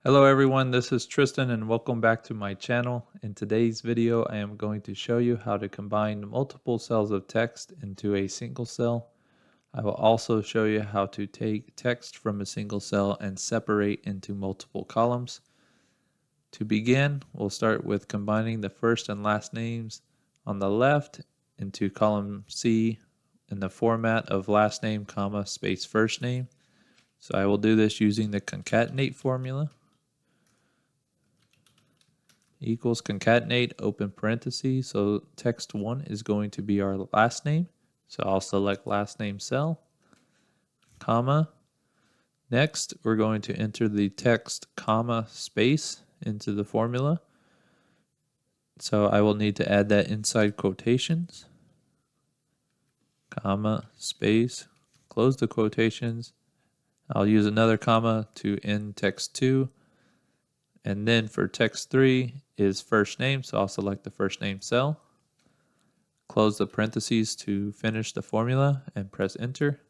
Hello everyone, this is Tristan and welcome back to my channel. In today's video, I am going to show you how to combine multiple cells of text into a single cell. I will also show you how to take text from a single cell and separate into multiple columns. To begin, we'll start with combining the first and last names on the left into column C in the format of last name, comma, space first name. So I will do this using the concatenate formula. Equals concatenate open parentheses. So text 1 is going to be our last name. So I'll select last name cell, comma. Next, we're going to enter the text comma space into the formula. So I will need to add that inside quotations, comma, space, close the quotations. I'll use another comma to end text 2. And then for text 3 is first name, so I'll select the first name cell, close the parentheses to finish the formula, and press enter.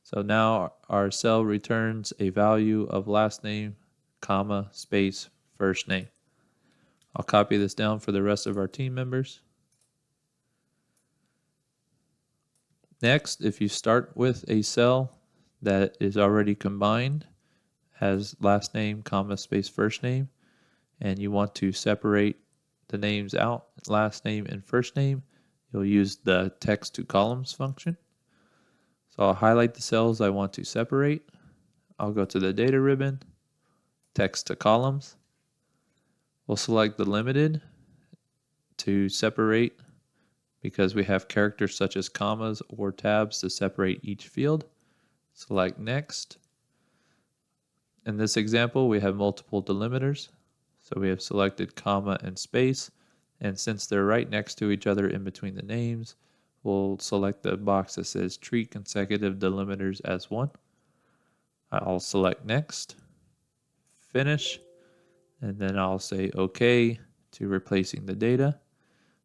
So now our cell returns a value of last name, comma, space, first name. I'll copy this down for the rest of our team members. Next, if you start with a cell that is already combined, has last name, comma, space, first name, and you want to separate the names out, last name and first name, you'll use the text to columns function. So I'll highlight the cells I want to separate. I'll go to the data ribbon, text to columns. We'll select the limited to separate because we have characters such as commas or tabs to separate each field. Select next. In this example, we have multiple delimiters. So we have selected comma and space. And since they're right next to each other in between the names, we'll select the box that says treat consecutive delimiters as one. I'll select next, finish, and then I'll say OK to replacing the data.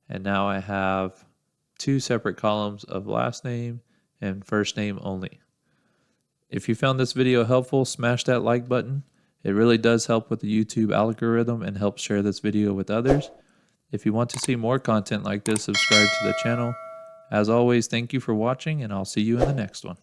And now I have two separate columns of last name and first name only. If you found this video helpful, smash that like button. It really does help with the YouTube algorithm and help share this video with others. If you want to see more content like this, subscribe to the channel. As always, thank you for watching, and I'll see you in the next one.